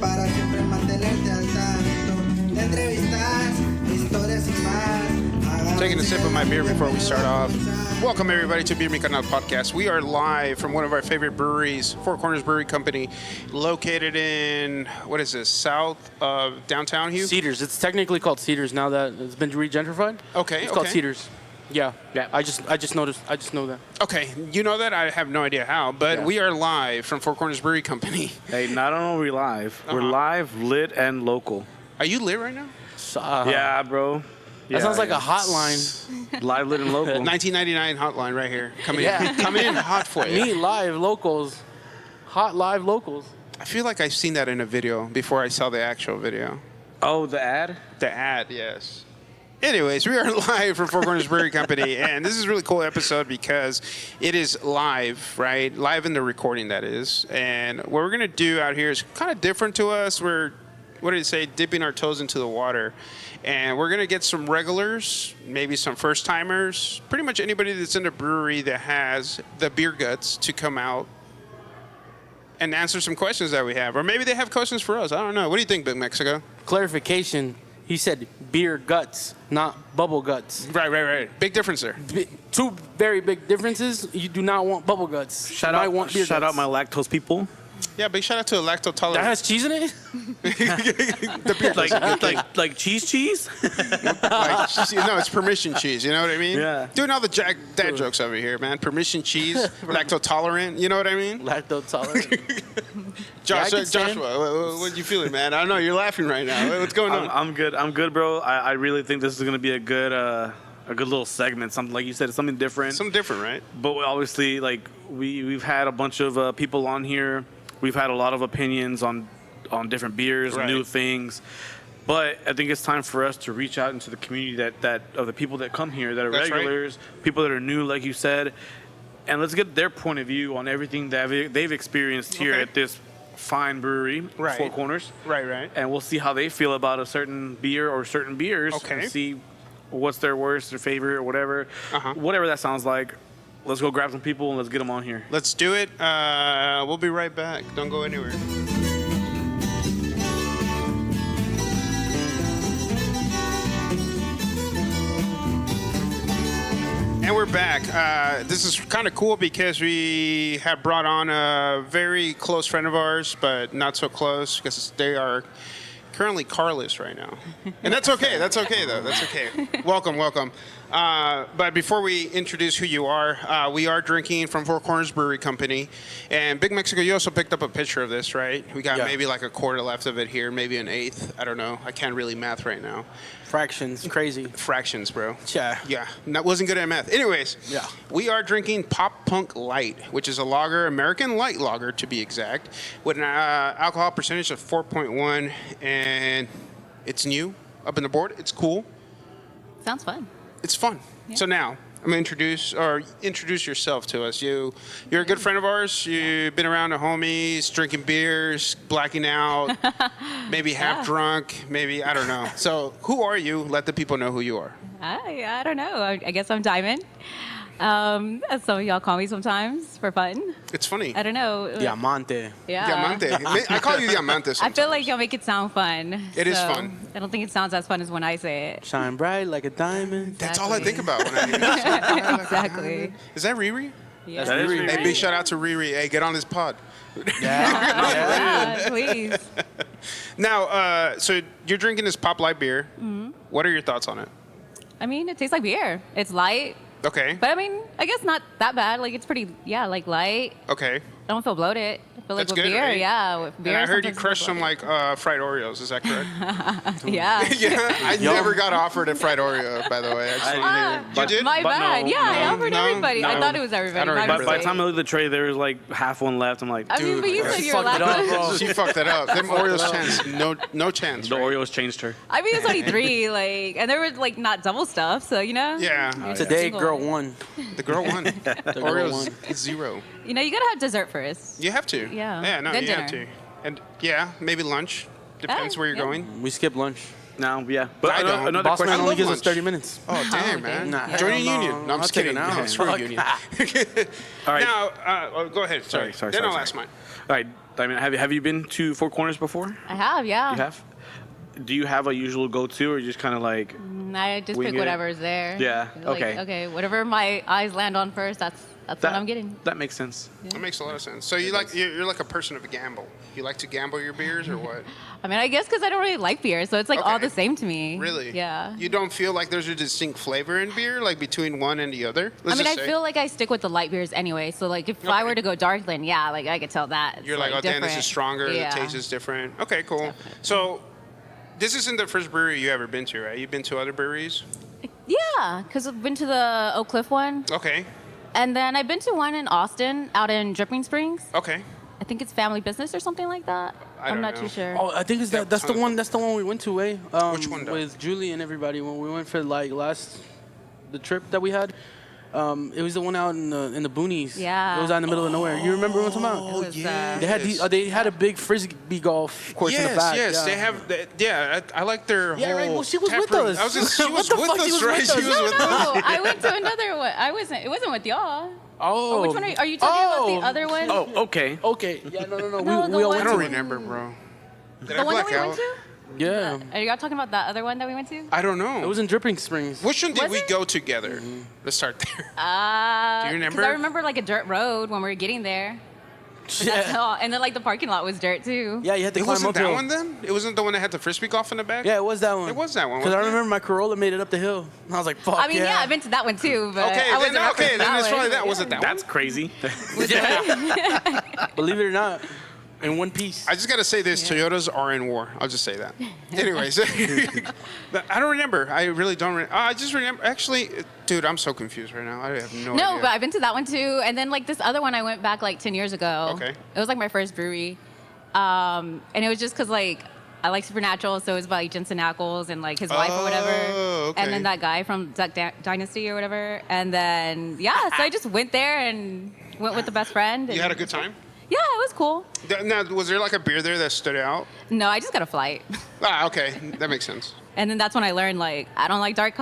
para siempre mantenerte al tanto. Entrevistas, historias y más. Taking a sip of my beer before we start off. Welcome everybody to Beer Mi Canal podcast. We are live from one of our favorite breweries, Four Corners Brewery Company, located in, what is this, south of downtown, Hugh? Cedars. It's technically called Cedars now that it's been regentrified. Okay, It's called Cedars. Yeah. I just noticed. I just know that. Okay, you know that? I have no idea how, but we are live from Four Corners Brewery Company. Hey, not only are we live, we're live, lit, and local. Are you lit right now? Yeah, bro. That sounds like a hotline. Live, lit, and local. 1999 hotline right here. Come in, Yeah. come in hot for you. Meet live locals. Hot live locals. I feel like I've seen that in a video before I saw the actual video. Oh, the ad? The ad, yes. Anyways, we are live from Four Corners Brewery Company, and this is a really cool episode because it is live, right? Live in the recording, that is. And what we're going to do out here is kind of different to us. We're, what did it say, dipping our toes into the water. And we're going to get some regulars, maybe some first-timers, pretty much anybody that's in the brewery that has the beer guts to come out and answer some questions that we have. Or maybe they have questions for us. I don't know. What do you think, Big Mexico? Clarification. He said beer guts, not bubble guts. Right. Big difference there. Two very big differences. You do not want bubble guts. Shout you out, want beer shout guts. out my lactose people. Yeah, big shout out to a lactose That tolerant. has cheese in it? The beer like cheese? no, it's permission cheese. You know what I mean? Yeah. Doing all the dad jokes over here, man. Permission cheese, lactose tolerant. You know what I mean? Lactose tolerant. Joshua, what you feeling, man? I don't know. You're laughing right now. What's going on? I'm good, bro. I really think this is going to be a good little segment. Something, like you said, it's something different. Something different, right? But obviously, like, we've had a bunch of people on here. We've had a lot of opinions on different beers, Right. new things. But I think it's time for us to reach out into the community that of the people that come here, that are That's right. regulars, people that are new, like you said, and let's get their point of view on everything that they've experienced here Okay. at this fine brewery, Right. Four Corners. Right. And we'll see how they feel about a certain beer or certain beers, Okay. and see what's their worst, their favorite, or whatever. Uh-huh. Whatever that sounds like. Let's go grab some people and let's get them on here. Let's do it. We'll be right back. Don't go anywhere. And we're back. This is kind of cool because we have brought on a very close friend of ours, but not so close because they are currently carless right now. And that's okay. That's okay, though. That's okay. Welcome. But before we introduce who you are, we are drinking from Four Corners Brewery Company. And Big Mexico, you also picked up a picture of this, right? We got maybe like a quarter left of it here, maybe an eighth. I don't know. I can't really math right now. Fractions. Crazy. Fractions, bro. Yeah. That wasn't good at math. Anyways, Yeah. we are drinking Pop Punk Light, which is a lager, American light lager to be exact, with an alcohol percentage of 4.1, and it's new, up in the board. It's cool. Sounds fun. It's fun. Yeah. So now I'm gonna introduce yourself to us. You're a good friend of ours. You've been around the homies, drinking beers, blacking out, maybe half drunk, maybe I don't know. So who are you? Let the people know who you are. I don't know. I guess I'm Diamond. As some of y'all call me sometimes for fun. It's funny. I don't know. Diamante. Yeah. Diamante. I call you Diamante I sometimes. feel like y'all make it sound fun. It is so fun. I don't think it sounds as fun as when I say it. Shine bright like a diamond. That's all I think Exactly. about when I hear it. Exactly. Is that Riri? Yeah. That is Riri. Hey, big shout out to Riri. Hey, get on this pod. Yeah, please. Now, so you're drinking this Pop Light beer. Mm-hmm. What are your thoughts on it? I mean, it tastes like beer. It's light, Okay. but I mean, I guess not that bad. Like it's pretty, like light. Okay. I don't feel bloated. I feel like That's with good, beer, right? yeah. With beer, And I heard you sometimes crushed feel some like fried Oreos. Is that correct? bloated. Yeah. Yeah. I never got offered a fried Oreo, by the way. You did? My But bad. no, yeah, I no, offered no, everybody. no. I thought it was everybody. I don't My remember By the mistake. time I looked at the tray, there was like half one left. I'm like, I mean, but you said you were fucked it up, laughing. bro. She fucked it up. Them Oreos chance. No chance. the right? Oreos changed her. I mean, it's only 3, and there were not double stuff, so Yeah. Today, Single. girl won. The girl won. Oreos won. is 0. you gotta have dessert first. You have to. Yeah. Yeah, no, Then you have to. dinner. And yeah, maybe lunch. Depends where you're yeah. going. We skipped lunch. No, yeah. But I don't. another Boss man question. I only love gives lunch. us 30 minutes. Oh, damn, okay. man. Nah, Join a hell no. union. No, I'm I'll just take kidding. it now. No, screw a Fuck. union. All right. Now, go ahead. Sorry. Then I'll ask mine. All right, Diamond, have you been to Four Corners before? I have, yeah. You have? Do you have a usual go-to, or you just kind of like? I just Wing pick it? whatever's there. Yeah, Like, okay. Okay, whatever my eyes land on first, that's what I'm getting. That makes sense. That makes a lot of sense. So you're like a person of a gamble. You like to gamble your beers or what? I mean, I guess because I don't really like beer, so it's like all Okay. the same to me. Really? Yeah. You don't feel like there's a distinct flavor in beer, like between one and the other? I mean, I feel like I stick with the light beers anyway. So like, if I were to go dark, then yeah, like I could tell that. It's, You're like, oh, damn, this is different. stronger. Yeah. The taste is different. Okay, cool. So this isn't the first brewery you ever been to, right? You've been to other breweries? Yeah, because I've been to the Oak Cliff one, Okay. and then I've been to one in Austin, out in Dripping Springs. Okay. I think it's Family Business or something like that. I I'm don't not know. too sure. Oh, I think it's Yeah, that's the ton of one. them. That's the one we went to, eh? Which one, though? With Julie and everybody when we went for like the trip that we had. It was the one out in the boonies. Yeah. It was out in the middle of nowhere. You remember what I'm talking about? It was, They had they had a big frisbee golf course in the back. Yes, yeah. they have. I like their Yeah, whole. right. Well, she was tap with room. us. I was just, she What was the with fuck, us, she was right? with She us? was with us. No, I went to another one. It wasn't with y'all. Oh. Or which one are you talking about? The other one? Oh, okay. Okay. Yeah. No. No, the we all one went I don't to it. remember, bro. Did The I one that black we out? went to? Yeah. Are y'all talking about that other one that we went to? I don't know. It was in Dripping Springs. Which one did Was we it? go together? Let's start there. Do you Because remember? I remember like a dirt road when we were getting there. That's Yeah. all. And then like the parking lot was dirt too. Yeah, you had to It climb wasn't that uphill. one then? It wasn't the one that had the frisbee golf in the back? Yeah, it was that one. It was that one, Because I wasn't it? remember my Corolla made it up the hill. And I was like, fuck I mean, yeah, I've been to that one too, but Okay, I wasn't then referencing it's that probably one. that. Was it that That's one? crazy. Believe it or not, in one piece. I just got to say this. Toyotas are in war. I'll just say that. Anyways. I don't remember. I really don't remember. I just remember. Actually, dude, I'm so confused right now. I have no idea. No, but I've been to that one too. And then like this other one I went back like 10 years ago. Okay. It was like my first brewery. And it was just because like I like Supernatural, so it was about like Jensen Ackles and like his wife or whatever. okay. And then that guy from Duck Dynasty or whatever. And then, yeah, so I just went there and went with the best friend. You and- had a good time? Yeah, it was cool. Now, was there like a beer there that stood out? No, I just got a flight. Ah, okay. That makes sense. And then that's when I learned like I don't like dark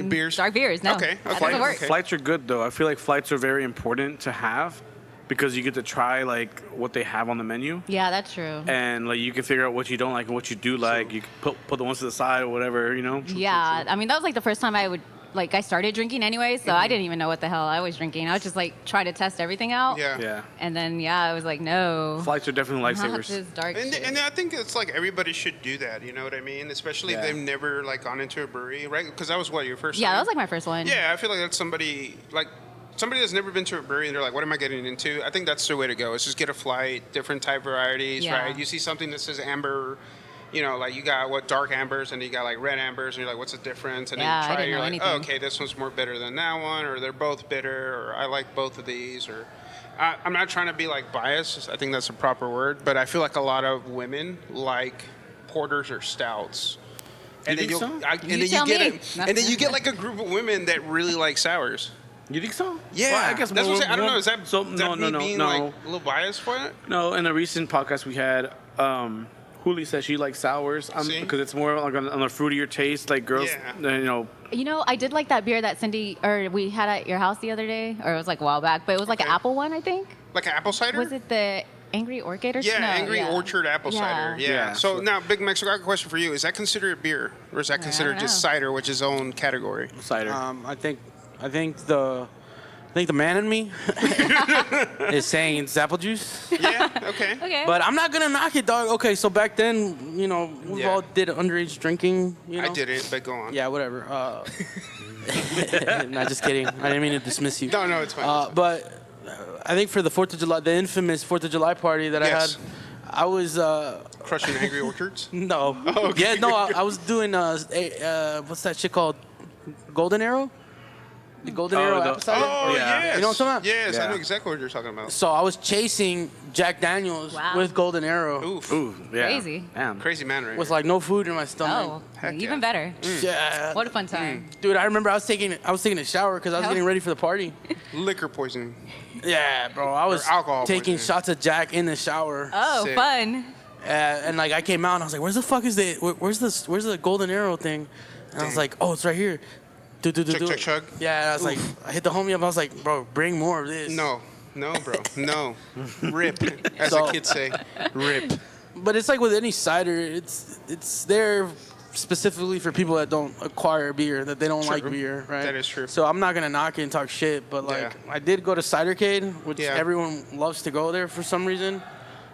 Beers? Dark beers. No, Okay, that okay, doesn't work. okay. Flights are good though. I feel like flights are very important to have because you get to try like what they have on the menu. Yeah, that's true. And like you can figure out what you don't like and what you do like. You can put the ones to the side or whatever, you know. Yeah, I mean that was like the first time I started drinking anyway, so I didn't even know what the hell I was drinking. I was just like trying to test everything out. Yeah. Yeah. And then I was like, no. Flights are definitely Not lifesavers. this dark And, shit. and I think it's like everybody should do that. You know what I mean? Especially if Yeah. they've never like gone into a brewery, right? Because that was what your first. Yeah, time? that was like my first one. Yeah, I feel like that's somebody that's never been to a brewery and they're like, what am I getting into? I think that's the way to go. Is just get a flight, different type varieties, Yeah. right? You see something that says amber, you know, like you got dark ambers and you got like red ambers and you're like, what's the difference? And Yeah, then I you try it, didn't you're know like, anything. oh, okay, this one's more bitter than that one, or they're both bitter, or I like both of these, or I'm not trying to be like biased. I think that's a proper word, but I feel like a lot of women like porters or stouts. And You then think so? and then tell you get me. and then you get like a group of women that really like sours. You think so? Yeah, Well, I guess that's what I'm saying. I don't more- know. Is that, so? is that me being like a little biased for it? No, in a recent podcast we had, Huli said she likes sours See? because it's more like on a fruitier taste. Like girls, Yeah. You know, I did like that beer that we had at your house the other day, or it was like a while back, but it was like an Okay. apple one, I think. Like an apple cider? Was it the Angry Orchid or Yeah, no, Angry yeah. Orchard apple cider. Yeah. Yeah. So now, Big Max, I got a question for you. Is that considered beer, or is that considered don't just know. cider, which is its own category? cider. I think the man in me is saying it's apple juice. Yeah. Okay. Okay. But I'm not gonna knock it, dog. Okay, so back then, you know, we Yeah. all did underage drinking. You know? I didn't, but go on. Yeah, whatever. Not just kidding. I didn't mean to dismiss you. No, it's fine. But I think for the 4th of July, the infamous 4th of July party that Yes. I had, I was Crushing Angry Orchards? no. okay. Yeah, no, I was doing what's that shit called? Golden Arrow? The Golden Arrow apple cider? Oh, Yeah. yes. You know what I'm talking about? Yes, I Yeah. know exactly what you're talking about. So I was chasing Jack Daniels Wow. with Golden Arrow Oof. Ooh, yeah. Crazy. Damn. Crazy man right with here. like no food in my stomach. Oh, Heck even yeah. better. Yeah. What a fun time. Dude, I remember I was taking a shower because I was Oh. getting ready for the party. Liquor poisoning. Yeah, bro. I was alcohol taking poisoning. shots of Jack in the shower. Oh, Sick. fun. And like I came out and I was like, "Where's the fuck is where's the golden arrow thing?" And I was like, "Oh, it's right here." Chug. Yeah, and I was like, I hit the homie up. I was like, "Bro, bring more of this." No, bro, no. Rip, as So- the kids say. Rip. But it's like with any cider, it's there specifically for people that don't acquire beer, that they don't True. like beer, right? That is true. So I'm not gonna knock it and talk shit, but like Yeah. I did go to Cidercade, which Yeah. everyone loves to go there for some reason,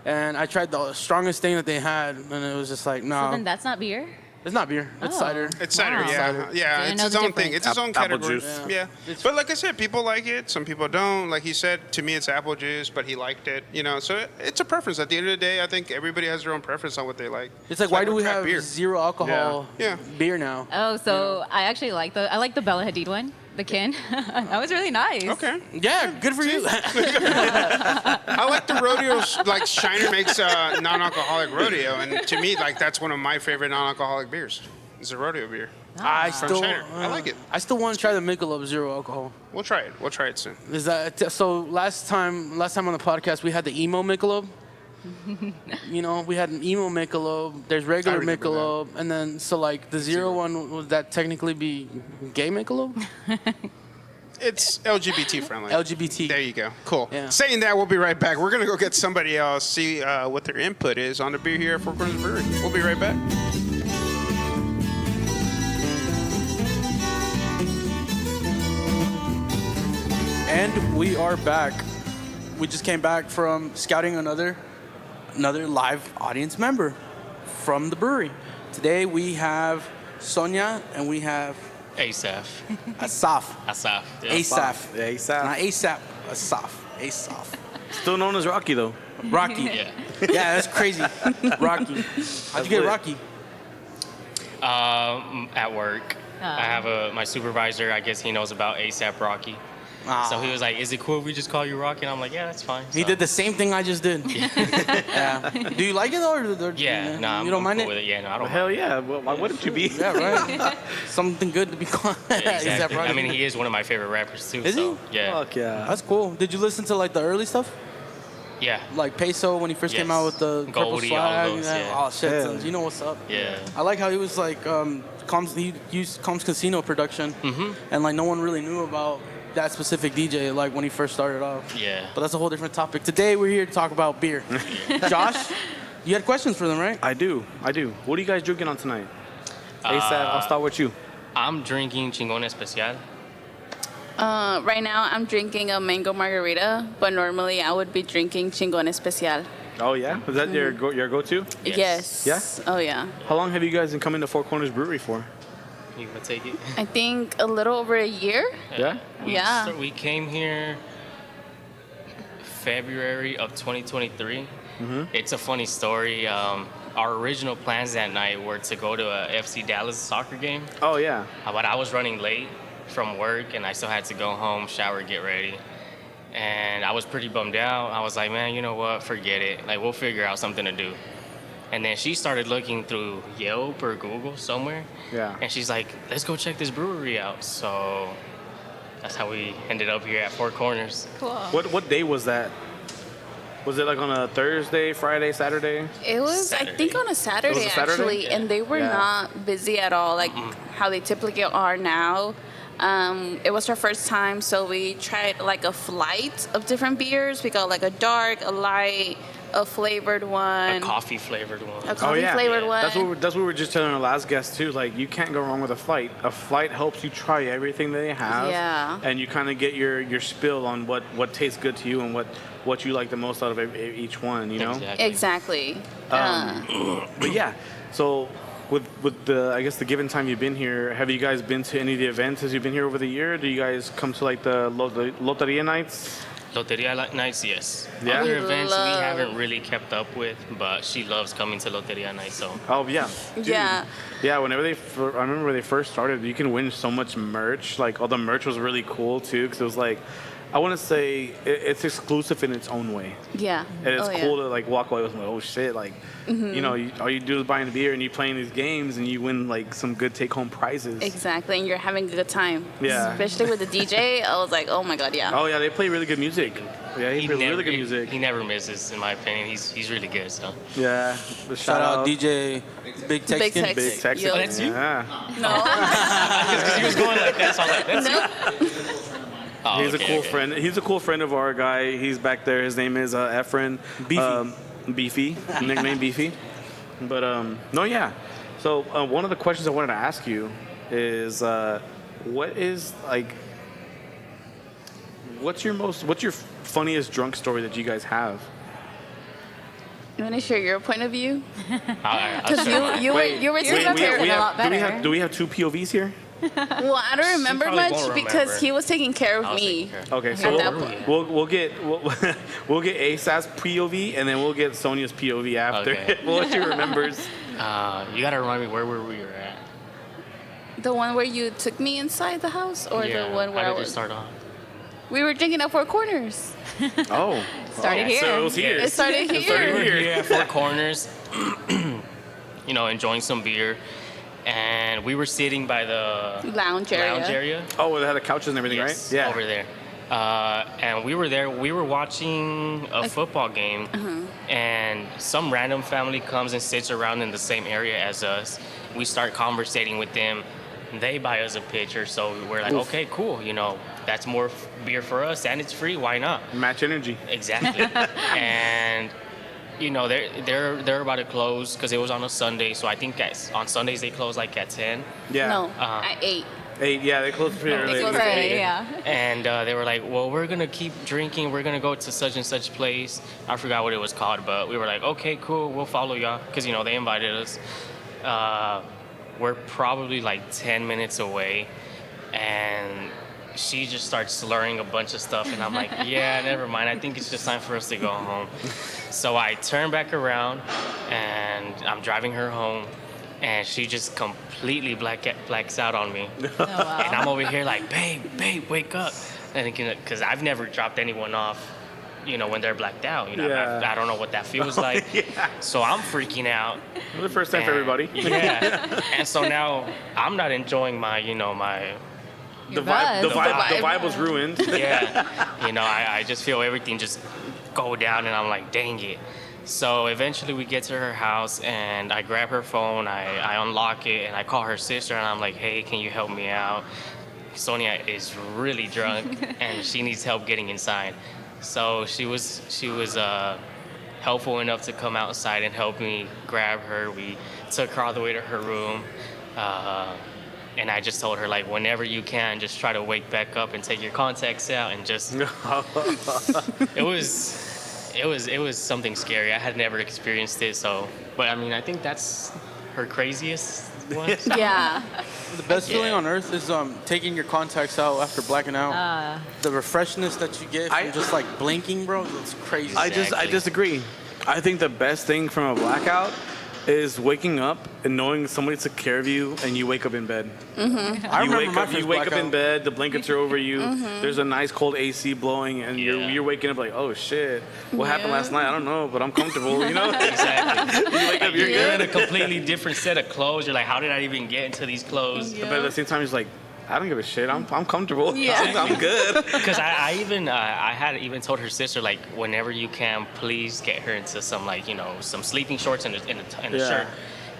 and I tried the strongest thing that they had, and it was just like, no, So then that's not beer? it's not beer, it's Oh. cider. It's cider, Wow. yeah. Cider. Yeah, Didn't it's know its the own thing. difference. It's its own Apple category. juice. Yeah. It's- But like I said, people like it. Some people don't. Like he said, to me, it's apple juice, but he liked it. So it's a preference. At the end of the day, I think everybody has their own preference on what they like. It's like, why do we craft have beer? zero alcohol Yeah. beer now? Oh, so I actually like the Bella Hadid one, the kin. That was really nice. Okay. Yeah, good for you. I like the rodeos. Like Shiner makes a non-alcoholic rodeo, and to me, like that's one of my favorite non-alcoholic beers. It's a rodeo beer. I From still, Shiner. I like it. I still want to try the Michelob Zero alcohol. We'll try it. We'll try it soon. Is that so? Last time on the podcast, we had the emo Michelob. We had an emo Michelob. There's regular remember Michelob, and then so like the zero one, would that technically be gay Michelob? It's LGBT friendly. LGBT. There you go. Cool. Yeah. Saying that, we'll be right back. We're gonna go get somebody else, see what their input is on the beer here at Four Corners Brewery. We'll be right back. And we are back. We just came back from scouting another live audience member from the brewery. Today we have Sonia and we have Asaf. Asaf. Asaf. Yeah. Asaf. Yeah, ASAP. Not ASAP. Asaf. Asaf. Still known as Rocky though. Rocky. Yeah. Yeah, that's crazy. Rocky. How'd you get lit. Rocky? At work, I have my supervisor. I guess he knows about ASAP Rocky. Ah. So he was like, "Is it cool if we just call you Rocky?" And I'm like, "Yeah, that's fine." He So- did the same thing I just did. Yeah. Do you like it though? Or Yeah, no, you don't I'm mind cool it? with it. Yeah, no, I don't. Hell mind. yeah. Well, why wouldn't you be? Yeah, right. Something good to be called. Yeah, ASAP exactly. Rocky. I mean, he is one of my favorite rappers too. Is so, he? Yeah. Fuck yeah. That's cool. Did you listen to like the early stuff? Yeah. Like Peso when he first came Yes. out with the purple Goldie, swag. all of those, yeah. Oh shit, Yeah. sons, you know what's up. Yeah. I like how he was like, he used Combs Casino production, and like no one really knew about that specific DJ like when he first started off. Yeah. But that's a whole different topic. Today we're here to talk about beer. Josh, you had questions for them, right? I do. What are you guys drinking on tonight? ASAP, I'll start with you. I'm drinking Chingón Especial. Right now, I'm drinking a mango margarita, but normally I would be drinking Chingón Especial. Oh yeah? Is that your go-to? Yes. Yes. Yeah? Oh, yeah. How long have you guys been coming to Four Corners Brewery for? You gonna take it? I think a little over a year. Yeah? Yeah. We came here February of 2023. It's a funny story. Our original plans that night were to go to a FC Dallas soccer game, Oh yeah. but I was running late from work and I still had to go home, shower, get ready. And I was pretty bummed out. I was like, man, you know what? Forget it. Like, we'll figure out something to do. And then she started looking through Yelp or Google somewhere. Yeah. And she's like, let's go check this brewery out. So that's how we ended up here at Four Corners. Cool. What day was that? Was it like on a Thursday, Friday, Saturday? It was, I think, Saturday. on a Saturday, It was a Saturday? actually, and they were Yeah. not busy at all, like how they typically are now. It was our first time, so we tried like a flight of different beers. We got like a dark, a light, a flavored one, A coffee flavored one. a coffee yeah. flavored Yeah. one. That's what we were just telling our last guest too. Like you can't go wrong with a flight. A flight helps you try everything that they have. Yeah. And you kind of get your spill on what tastes good to you and what you like the most out of each one. You know. Exactly. Exactly. But yeah. So with the I guess the given time you've been here, have you guys been to any of the events as you've been here over the year? Do you guys come to like the Loteria nights? Loteria nights, yes. Yeah? Other We events love- we haven't really kept up with, but she loves coming to Loteria nights, so. Oh yeah. Dude. Yeah. Yeah, whenever I remember when they first started, you can win so much merch. Like all the merch was really cool too, because it was like I want to say it's exclusive in its own way. Yeah. And it's Oh, yeah. cool to like walk away with like, oh shit, like you know, all you do is buying a beer and you playing these games and you win like some good take home prizes. Exactly, and you're having a good time. Yeah. Especially with the DJ, I was like, oh my god, yeah. Oh yeah, they play really good music. Yeah, he plays really good music. He never misses, in my opinion. He's really good. So Yeah. The Shout out DJ Big Tex. Big Tex. Big Texas. Yo. That's you? Yeah. No. because he was going like that, so I was like, that's Nope. Oh, He's okay, a cool okay. friend. He's a cool friend of our guy. He's back there. His name is Efren. Beefy. Beefy. Nickname Beefy. But no, yeah. So one of the questions I wanted to ask you is, what is like, what's your funniest drunk story that you guys have? You want to share your point of view? I'll Because share you were Wait, taking wait, care wait. a lot better. do we have two POVs here? Well, I don't remember probably much won't because remember. he was taking care of I was me. taking care of Okay, so At that point. we'll get ASAP's POV and then we'll get Sonia's POV after. Okay. What she remembers. You gotta remind me where we were at. The one where you took me inside the house, or Yeah, the one where how I did it was? start off? We were drinking at Four Corners. Oh, Started here. So it was here. It started It started here. We were here. here at Four Corners, you know, enjoying some beer, and we were sitting by the Lounge area. Oh, well, they had the couches and everything, Yes, right? Yeah. over there. And we were there. We were watching a football game, and some random family comes and sits around in the same area as us. We start conversating with them. They buy us a pitcher, so we're like, okay, cool. You know, that's more beer for us, and it's free. Why not? Match energy. Exactly. And you know, they're about to close because it was on a Sunday. So I think on Sundays they close like at 10. Yeah. No, at 8. 8. Yeah, they closed pretty early. They closed Right, at 8. yeah. And they were like, well, we're going to keep drinking. We're going to go to such and such place. I forgot what it was called, but we were like, okay, cool. We'll follow y'all because, you know, they invited us. We're probably like 10 minutes away. And she just starts slurring a bunch of stuff. And I'm like, yeah, never mind. I think it's just time for us to go home. So I turn back around and I'm driving her home. And she just completely blacks out on me. Oh, wow. And I'm over here like, babe, wake up. And because I've never dropped anyone off, you know, when they're blacked out. You know, Yeah. I don't know what that feels like. Yeah. So I'm freaking out. The first time for And- everybody. Yeah. And so now I'm not enjoying my, you know, The Your vibe, the buzz. vibe, the vibe. vibe was ruined. yeah. You know, I just feel everything just go down, and I'm like, dang it. So eventually we get to her house, and I grab her phone, I unlock it, and I call her sister, and I'm like, hey, can you help me out? Sonia is really drunk, and she needs help getting inside. So she was helpful enough to come outside and help me grab her. We took her all the way to her room. And I just told her, like, whenever you can, just try to wake back up and take your contacts out and just. It was something scary. I had never experienced it, so. But I mean, I think that's her craziest one. Yeah. The best Yeah. feeling on earth is taking your contacts out after blacking out. The refreshness that you get from just like blinking, bro, it's crazy. I Exactly. disagree. I think the best thing from a blackout is waking up and knowing somebody took care of you and you wake up in bed. I You remember wake my up, first you wake up blackout. in bed, the blankets are over you. There's a nice cold AC blowing, and Yeah. you're waking up like, oh shit, what happened Yeah. last night? I don't know, but I'm comfortable, you know. Exactly. You wake up, You're you're in good. a completely different set of clothes. You're like, how did I even get into these clothes? Yeah. But at the same time, it's like, I don't give a shit. I'm comfortable. Yeah. I'm good. Because I even I had even told her sister, like, whenever you can, please get her into some, like, you know, some sleeping shorts and a Yeah. shirt.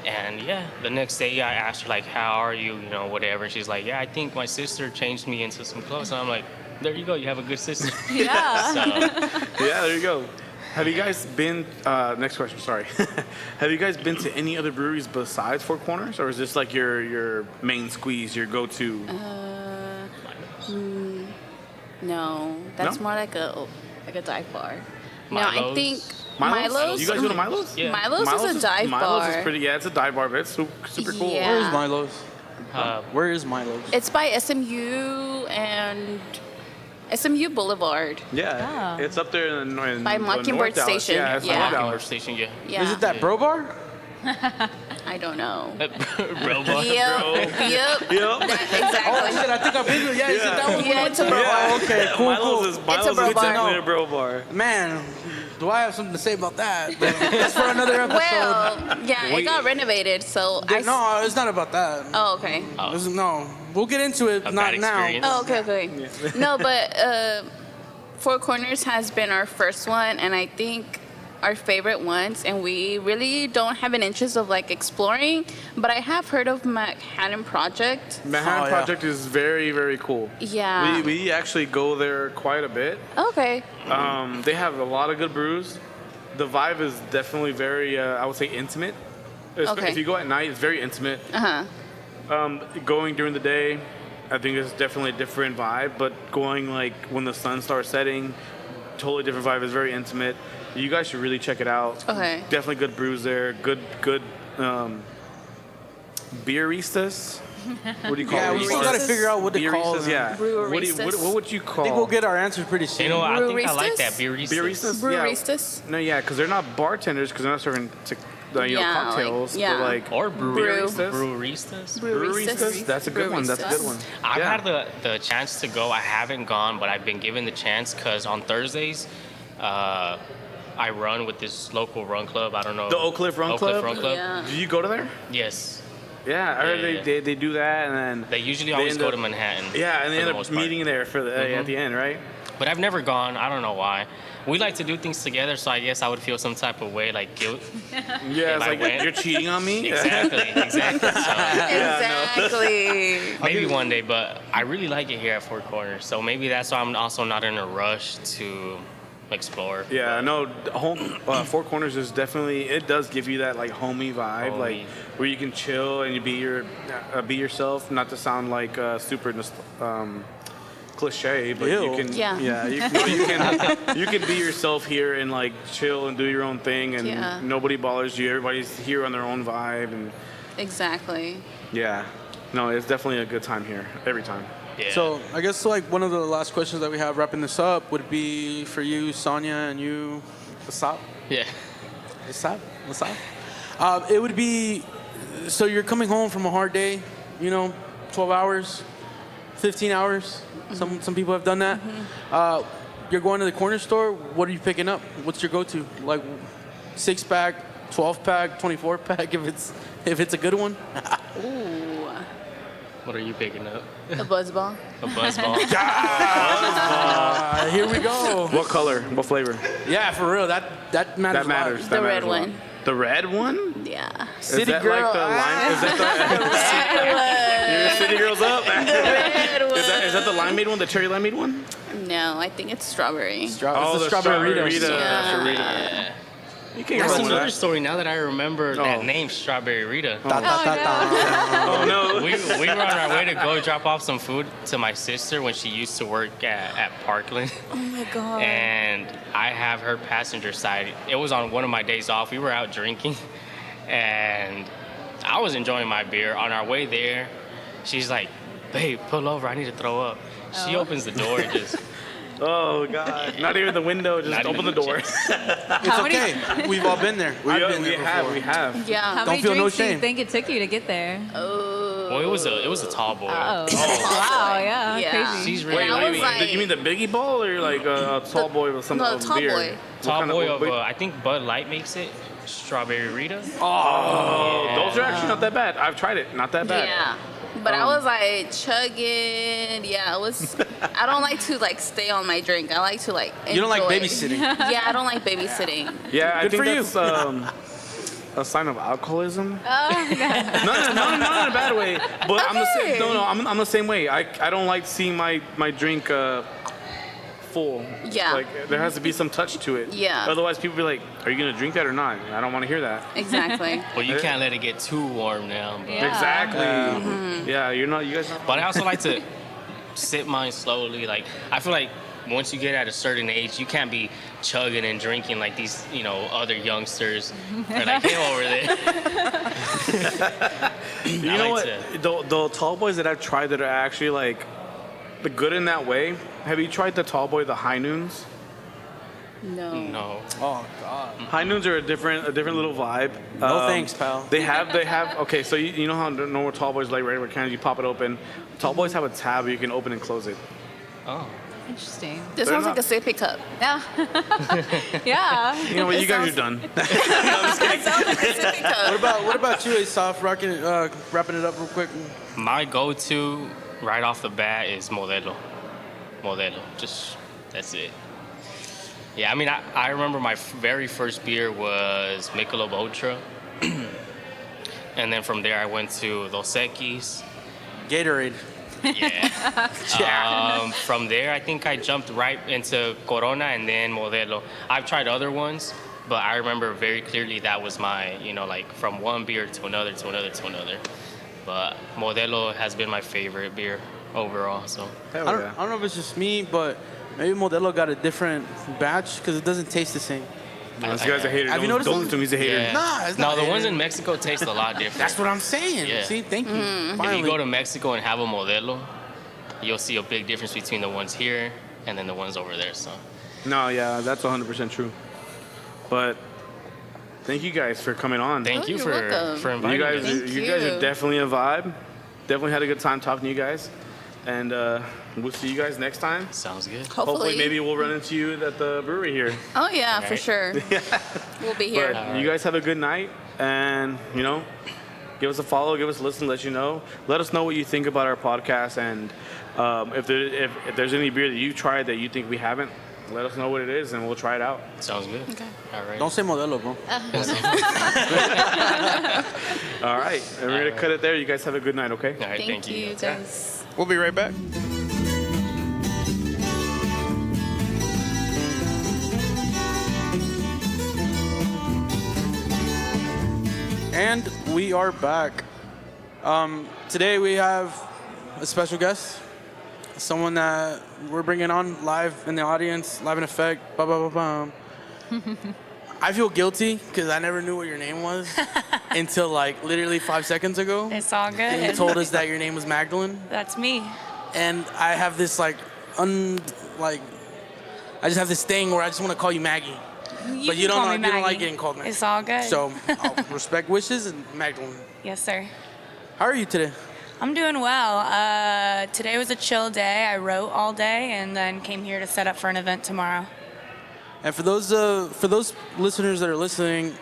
And yeah, the next day I asked her, like, how are you, you know, whatever. And she's like, yeah, I think my sister changed me into some clothes. And I'm like, there you go, you have a good sister. Yeah. So Yeah, there you go. Have you guys been? Next question. Sorry. Have you guys been to any other breweries besides Four Corners, or is this like your main squeeze, your go-to? No, that's No? more like a dive bar. No, I Milo's? think Milo's? You guys go to Milo's? Yeah. Milo's is a dive Milo's bar. is pretty. Yeah, it's a dive bar, but it's super cool. Yeah. Where is Milo's? uh, Where is Milo's? It's by SMU and SMU Boulevard. Yeah, Oh. it's up there in By the Mockingbird North Dallas. Station. Yeah, it's Yeah. North Mockingbird Dallas. Station, yeah. Yeah. Is it that bro bar? I don't know. Bro bar. Yep. Exactly. Shit, I think I've been to. Yeah, is it that one? Yeah, it's a bro bar. Oh, okay, cool, Miles cool. It's a bro bar. definitely a bro bar. Man, do I have something to say about that? But that's for another episode. Well, yeah, it got renovated, so No, it's not about that. Oh, okay. No, we'll get into it. A Not bad now. experience. Oh, okay. No, but Four Corners has been our first one, and I think our favorite ones, and we really don't have an interest of like exploring, but I have heard of Manhattan Project. Manhattan Project is very, very cool. Yeah. We actually go there quite a bit. Okay. They have a lot of good brews. The vibe is definitely very, I would say, intimate. Okay. If you go at night, it's very intimate. Uh-huh. Going during the day, I think it's definitely a different vibe, but going like when the sun starts setting, totally different vibe. It's very intimate. You guys should really check it out. Okay. Definitely good brews there. Good beeristas. What do you call Yeah, it? we still got to figure out what to call Beeristas, them. yeah. What would you I call? think we'll get our answers pretty soon. You know, I think I like Breweristas? that. Beeristas. Beeristas? Breweristas. No, yeah, because they're not bartenders because they're not serving Yeah, cocktails, like- but like Or Breweristas. breweristas. Breweristas. That's a good one. That's a good one. I've Yeah. had the chance to go. I haven't gone, but I've been given the chance because on Thursdays, I run with this local run club. I don't know. The Oak Cliff Run Club? Yeah. Do you go to there? Yes. Yeah, I heard Yeah. they do that, and then They usually always end go up- to Manhattan. Yeah, and for they the end up most part. meeting there for the at the end, right? But I've never gone. I don't know why. We like to do things together, so I guess I would feel some type of way, like guilt. Yeah, it's I like went- you're cheating on me. Exactly. So Exactly. maybe one day, but I really like it here at Four Corners. So maybe that's why I'm also not in a rush to explore. Yeah, no, Four Corners is definitely, it does give you that like homey vibe, like Homey. where you can chill and you be yourself, not to sound like super cliche, but you Ew. can, Yeah. you can be yourself here and like chill and do your own thing, and Yeah. nobody bothers you. Everybody's here on their own vibe, and Exactly. yeah, no, it's definitely a good time here every time. Yeah. So I guess like one of the last questions that we have wrapping this up would be for you, Sonia, and you, Asap. yeah. What's up? It would be, so you're coming home from a hard day, 12 hours, 15 hours. Some people have done that. You're going to the corner store. What are you picking up? What's your go-to? Like 6-pack, 12-pack, 24-pack if it's a good one. Ooh. What are you picking up? A buzz ball. A buzz ball. Here we go. What color? What flavor? Yeah, for real. That matters. That matters. The That red matters a lot. one. The red one? Yeah. Is that girl. like the lime? Is that the your city girls up? Red one. Is that the limeade one? The cherry limeade one? No, I think it's strawberry. It's the strawberry Rita. Rita. Yeah. You can't That's go with another that. story. Now that I remember that Oh. name, Strawberry Rita. Oh no. We were on our way to go drop off some food to my sister when she used to work at Parkland. Oh my god. And I have her passenger side. It was on one of my days off. We were out drinking, and I was enjoying my beer. On our way there, she's like, "Babe, pull over. I need to throw up." She opens the door and just. Oh god. Not even the window. Just Not open the even the door. It's okay. We've all been there. I've been there before. We have. Yeah. How Don't many feel no drinks do you shame. think it took you to get there? Well, it was a tall boy. Oh, wow, yeah, Yeah. crazy. She's Wait, really I was wait. like- You mean the Biggie Ball or like a tall boy with some No, of tall beer? boy. What tall kind boy of what- I think Bud Light makes it. Strawberry Rita. Oh, those are actually not that bad. I've tried it. Not that bad. Yeah. But I was like chugging. Yeah, it was. I don't like to like stay on my drink. I like to like. You don't like enjoy. babysitting. Yeah, I don't like babysitting. Yeah, I Good think for you. that's a sign of alcoholism. Oh, God. No, not in a bad way. But I'm the Okay. same. No, I'm the same way. I don't like seeing my drink full. Yeah. Like there has to be some touch to it. Yeah. Otherwise, people be like, "Are you gonna drink that or not?" I don't want to hear that. Exactly. Well, you can't let it get too warm now. But, Yeah. Exactly. Yeah, you're not. You guys. but I also like to sip mine slowly. Like I feel like once you get at a certain age, you can't be chugging and drinking like these, other youngsters are like him over there. You I know like what? The tall boys that I've tried that are actually like the good in that way. Have you tried the tall boy, the high noons? No. Oh God. High noons are a different little vibe. No thanks, pal. They have. Okay, so you know how normal tall boys like regular cans, you pop it open. Tall boys have a tab where you can open and close it. Oh. Interesting. This They're sounds like not- a sippy cup. Yeah. Yeah. You know what? You guys are done. It sounds like a sippy cup. What about you, Asaf? Wrapping it up real quick. My go-to right off the bat is Modelo. Just, that's it. Yeah, I mean, I remember my very first beer was Michelob Ultra. And then from there I went to Dos Equis. Gatorade. Yeah. From there, I think I jumped right into Corona and then Modelo. I've tried other ones, but I remember very clearly that was my, like from one beer to another to another to another. But Modelo has been my favorite beer overall. So Hell I don't yeah. know if it's just me, but maybe Modelo got a different batch because it doesn't taste the same. This guy's a hater. Have you Don't noticed listen to him. He's a hater. yeah. Nah, it's no, not the ones hating. in Mexico taste a lot different. That's what I'm saying. Yeah. See, thank you. If Finally. you go to Mexico and have a Modelo, you'll see a big difference between the ones here and then the ones over there. So No, yeah, that's 100% true. But thank you guys for coming on. thank you you're for welcome. inviting You guys, us. you guys are definitely a vibe. Definitely had a good time talking to you guys, and we'll see you guys next time. Sounds good. Hopefully. Maybe we'll run into you at the brewery here. Oh yeah, for Alright. sure. We'll be here. But you guys have a good night, and give us a follow, give us a listen, let us know what you think about our podcast, and if there's any beer that you tried that you think we haven't, let us know what it is, and we'll try it out. Sounds good. Okay. All right. Don't say Modelo, bro. All right, and we're gonna cut it there. You guys have a good night, okay? All right, Thank you guys. We'll be right back. And we are back. Today we have a special guest, someone that we're bringing on live in the audience, live in effect. Ba ba ba bum. I feel guilty because I never knew what your name was until like literally 5 seconds ago. It's all And you good. told us that your name was Magdalene, That's me. and I have this I just have this thing where I just want to call you Maggie. But you can call me don't like Maggie. getting called Maggie. It's all good. So I'll respect wishes and Magdalene. Yes, sir. How are you today? I'm doing well. Today was a chill day. I wrote all day and then came here to set up for an event tomorrow. And for those listeners that are listening,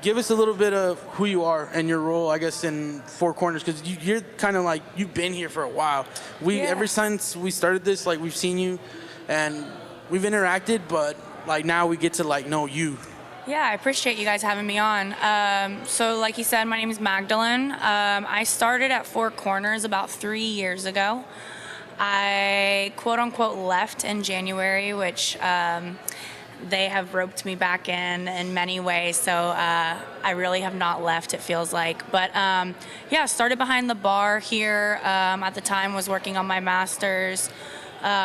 give us a little bit of who you are and your role, I guess, in Four Corners, because you're kind of like you've been here for a while. Yeah. Ever since we started this, like we've seen you, and we've interacted, but like now we get to like know you. Yeah, I appreciate you guys having me on. So like you said, my name is Magdalene. I started at Four Corners about 3 years ago. I quote unquote left in January, which they have roped me back in many ways. So I really have not left, it feels like. But yeah, started behind the bar here. At the time was working on my master's.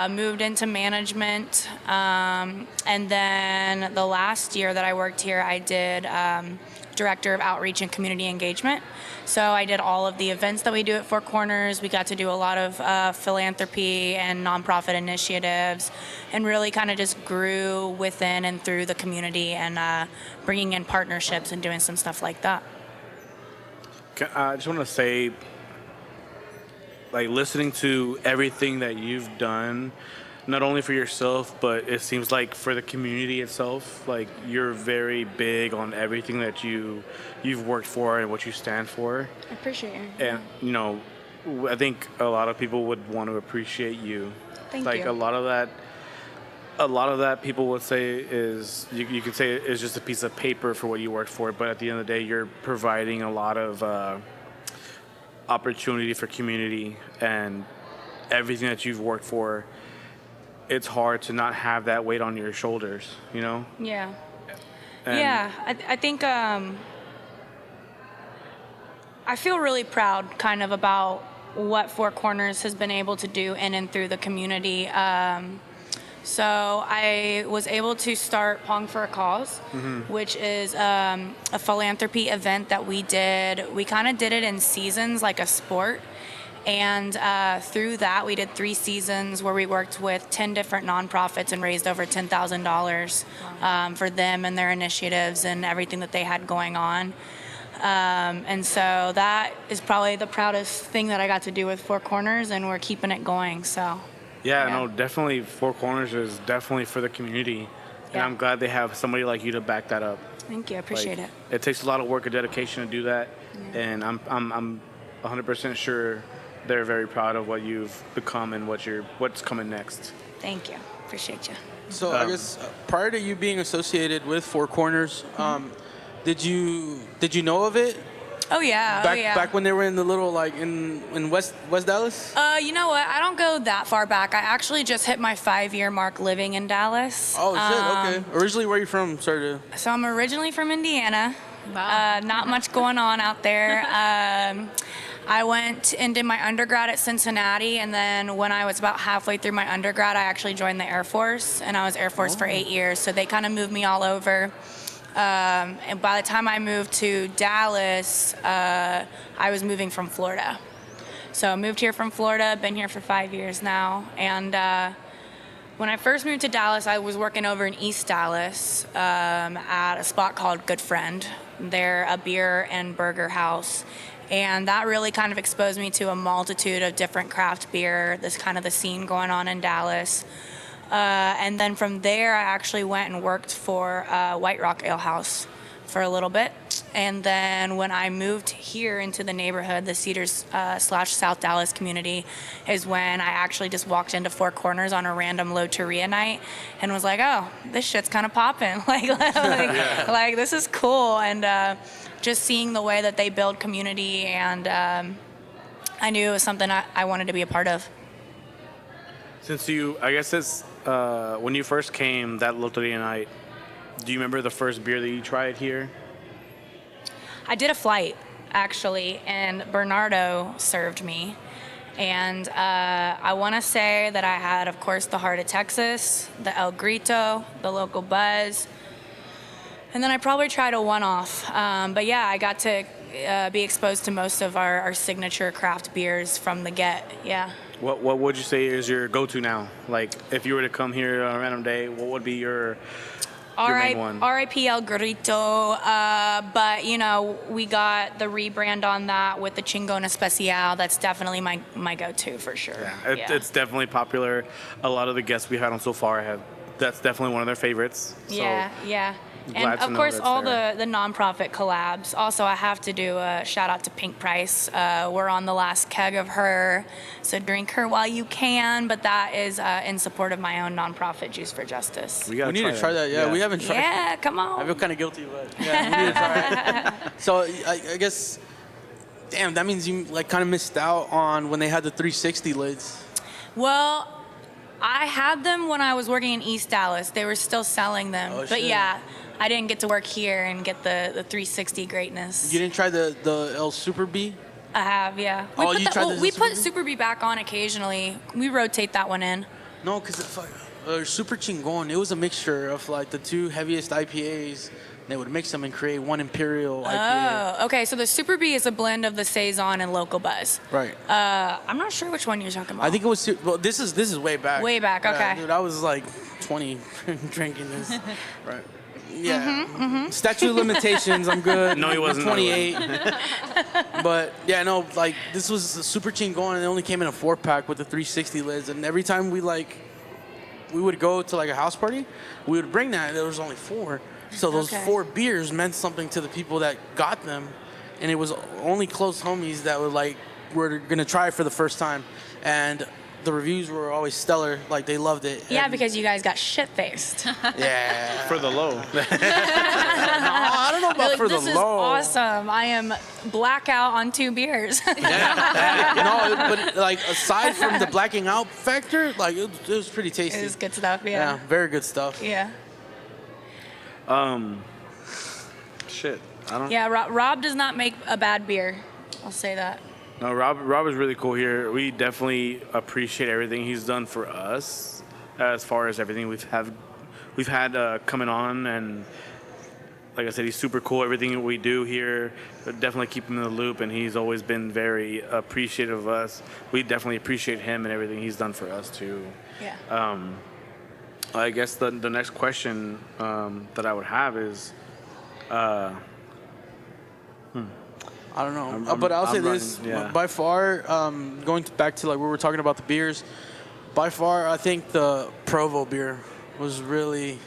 Moved into management, and then the last year that I worked here, I did director of outreach and community engagement. So I did all of the events that we do at Four Corners. We got to do a lot of philanthropy and nonprofit initiatives, and really kind of just grew within and through the community, and bringing in partnerships and doing some stuff like that. I just want to say, like, listening to everything that you've done, not only for yourself, but it seems like for the community itself, like you're very big on everything that you've worked for and what you stand for. I appreciate you. And I think a lot of people would want to appreciate you. Thank like you. a lot of that people would say is you could say is just a piece of paper for what you worked for, but at the end of the day, you're providing a lot of opportunity for community and everything that you've worked for. It's hard to not have that weight on your shoulders, Yeah. And Yeah, I think I feel really proud kind of about what Four Corners has been able to do in and through the community. So I was able to start Pong for a Cause, which is a philanthropy event that we did. We kind of did it in seasons like a sport. And through that, we did 3 seasons where we worked with 10 different nonprofits and raised over $10,000 for them and their initiatives and everything that they had going on. And so that is probably the proudest thing that I got to do with Four Corners, and we're keeping it going. So. Yeah, no, definitely Four Corners is definitely for the community. And I'm glad they have somebody like you to back that up. Thank you. I appreciate it. It takes a lot of work and dedication to do that. Yeah. And I'm 100% sure they're very proud of what you've become and what's coming next. Thank you. Appreciate you. So I guess prior to you being associated with Four Corners, did you know of it? Oh yeah. Back when they were in the little in West Dallas? You know what? I don't go that far back. I actually just hit my 5-year mark living in Dallas. Oh shit, okay. Originally, where are you from? Sorry to... So I'm originally from Indiana. Wow. Not much going on out there. I went and did my undergrad at Cincinnati, and then when I was about halfway through my undergrad, I actually joined the Air Force, and I was Air Force for 8 years. So they kind of moved me all over. And by the time I moved to Dallas, I was moving from Florida. So I moved here from Florida, been here for 5 years now. And when I first moved to Dallas, I was working over in East Dallas at a spot called Good Friend. They're a beer and burger house. And that really kind of exposed me to a multitude of different craft beer, this kind of the scene going on in Dallas. And then from there, I actually went and worked for White Rock Ale House for a little bit. And then when I moved here into the neighborhood, the Cedars / South Dallas community, is when I actually just walked into Four Corners on a random Loteria night and was like, oh, this shit's kind of popping. like this is cool. And just seeing the way that they build community, and I knew it was something I wanted to be a part of. Since I guess it's when you first came that Loteria night, do you remember the first beer that you tried here? I did a flight, actually, and Bernardo served me. And I want to say that I had, of course, the Heart of Texas, the El Grito, the Local Buzz, and then I probably tried a one-off. But yeah, I got to be exposed to most of our signature craft beers from the get, yeah. What would you say is your go-to now? Like, if you were to come here on a random day, what would be your main one? R.I.P. El Grito, but, you know, we got the rebrand on that with the Chingón Especial. That's definitely my go-to for sure. Yeah, it's definitely popular. A lot of the guests we had on so far that's definitely one of their favorites. So. Yeah. And of course, all the nonprofit collabs. Also, I have to do a shout out to Pink Price. We're on the last keg of her, so drink her while you can. But that is in support of my own nonprofit, Juice for Justice. We need to try that. Yeah, we haven't tried. Yeah, come on. I feel kind of guilty, but yeah, we need to try it. So I guess, damn, that means you kind of missed out on when they had the 360 lids. Well, I had them when I was working in East Dallas. They were still selling them, but yeah. I didn't get to work here and get the 360 greatness. You didn't try the El Super B? I have, yeah. We put Super B back on occasionally. We rotate that one in. No, because Super Chingon, it was a mixture of the 2 heaviest IPAs. They would mix them and create one Imperial IPA. Oh, okay. So the Super B is a blend of the Saison and Local Buzz. Right. I'm not sure which one you're talking about. I think it was. Well, this is way back. Way back. Okay. Dude, I was 20 drinking this. Right. Yeah. Statute of limitations, I'm good. No, he wasn't. 28. But yeah, no, this was a Super Chingon, and it only came in a 4-pack with the 360 lids. And every time we would go to a house party, we would bring that. There was only 4, so those 4 beers meant something to the people that got them, and it was only close homies that were gonna try it for the first time, and the reviews were always stellar. They loved it. Yeah, because you guys got shit-faced. Yeah. For the low. No, I don't know about for the low. This is awesome. I am blackout on 2 beers. No, but aside from the blacking out factor, it was pretty tasty. It was good stuff, yeah. Yeah, very good stuff. Yeah. Shit. I don't. Yeah, Rob does not make a bad beer. I'll say that. No, Rob is really cool here. We definitely appreciate everything he's done for us, as far as everything we've had coming on, and like I said, he's super cool. Everything that we do here, definitely keep him in the loop, and he's always been very appreciative of us. We definitely appreciate him and everything he's done for us too. Yeah. I guess the next question that I would have is, I don't know, but I'll say this: yeah. by far, back to like we were talking about the beers. By far, I think the Provo beer was really,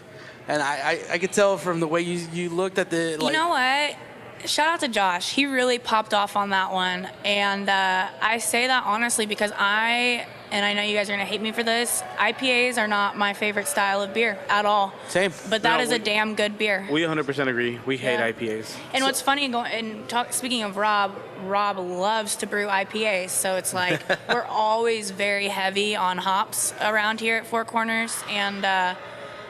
and I could tell from the way you looked at the. Like, you know what? Shout out to Josh. He really popped off on that one, and I say that honestly because I know you guys are gonna hate me for this. IPAs are not my favorite style of beer at all. Same. But that is a damn good beer. We 100% agree. We hate IPAs. And what's funny, speaking of Rob loves to brew IPAs, so it's like we're always very heavy on hops around here at Four Corners, and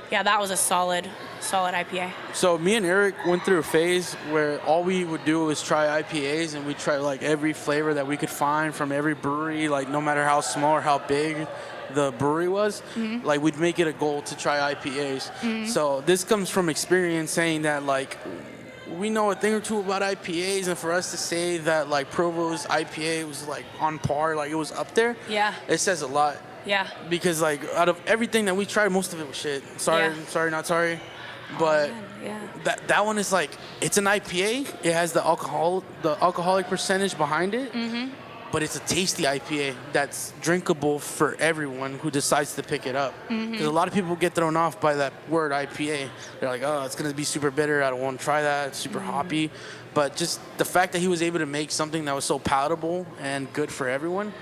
yeah, that was a solid IPA. So me and Eric went through a phase where all we would do was try IPAs, and we tried like every flavor that we could find from every brewery, like no matter how small or how big the brewery was, like we'd make it a goal to try IPAs. So this comes from experience, saying that like we know a thing or two about IPAs, and for us to say that like Provo's IPA was like on par, like it was up there, it says a lot. Yeah. Because like out of everything that we tried, most of it was shit. Sorry, not sorry. But that one is like, it's an IPA. It has the alcoholic percentage behind it. But it's a tasty IPA that's drinkable for everyone who decides to pick it up. Because a lot of people get thrown off by that word IPA. They're like, oh, it's going to be super bitter. I don't want to try that. It's super hoppy. But just the fact that he was able to make something that was so palatable and good for everyone.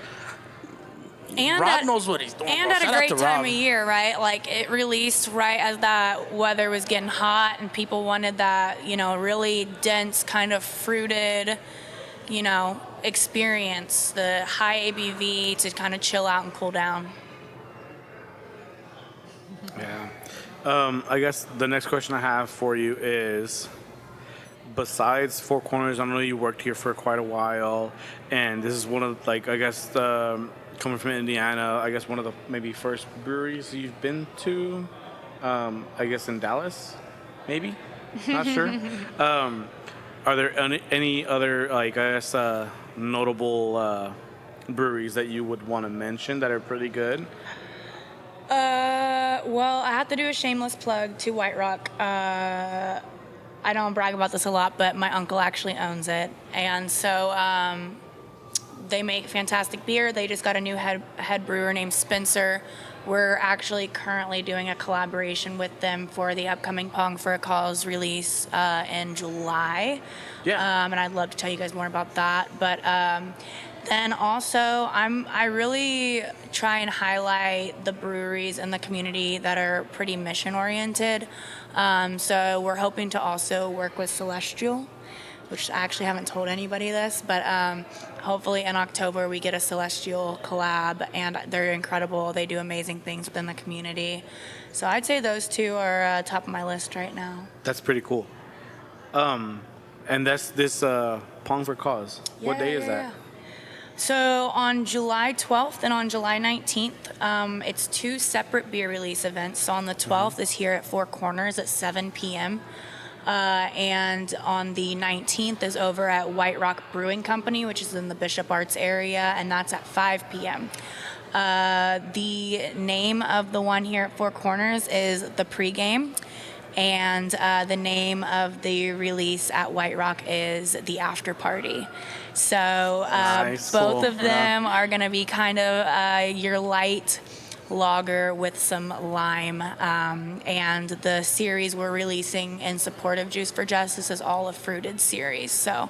And Rob knows what he's doing. And at a great time of year, right? Like it released right as that weather was getting hot and people wanted that, really dense kind of fruited, experience, the high ABV to kind of chill out and cool down. Yeah. I guess the next question I have for you is, besides Four Corners, I know you worked here for quite a while, and this is one of, like, I guess, coming from Indiana, I guess one of the maybe first breweries you've been to, I guess in Dallas, maybe? Not sure. Are there any other, like, I guess, notable breweries that you would want to mention that are pretty good? Well, I have to do a shameless plug to White Rock. I don't brag about this a lot, but my uncle actually owns it. And so they make fantastic beer. They just got a new head brewer named Spencer. We're actually currently doing a collaboration with them for the upcoming Pong for a Cause release in July. Yeah. And I'd love to tell you guys more about that. But then also, I really try and highlight the breweries in the community that are pretty mission oriented. So we're hoping to also work with Celestial, which I actually haven't told anybody this, but hopefully in October we get a Celestial collab, and they're incredible. They do amazing things within the community. So I'd say those two are top of my list right now. That's pretty cool. And that's this Pong for Cause. What day is that? So on July 12th and on July 19th, it's two separate beer release events. So on the 12th is here at Four Corners at 7 p.m. And on the 19th is over at White Rock Brewing Company, which is in the Bishop Arts area, and that's at 5 p.m. The name of the one here at Four Corners is The Pregame, and the name of the release at White Rock is The After Party. So Nice. Both Cool. of them are going to be kind of your light lager with some lime, and the series we're releasing in support of Juice for Justice is all a fruited series. So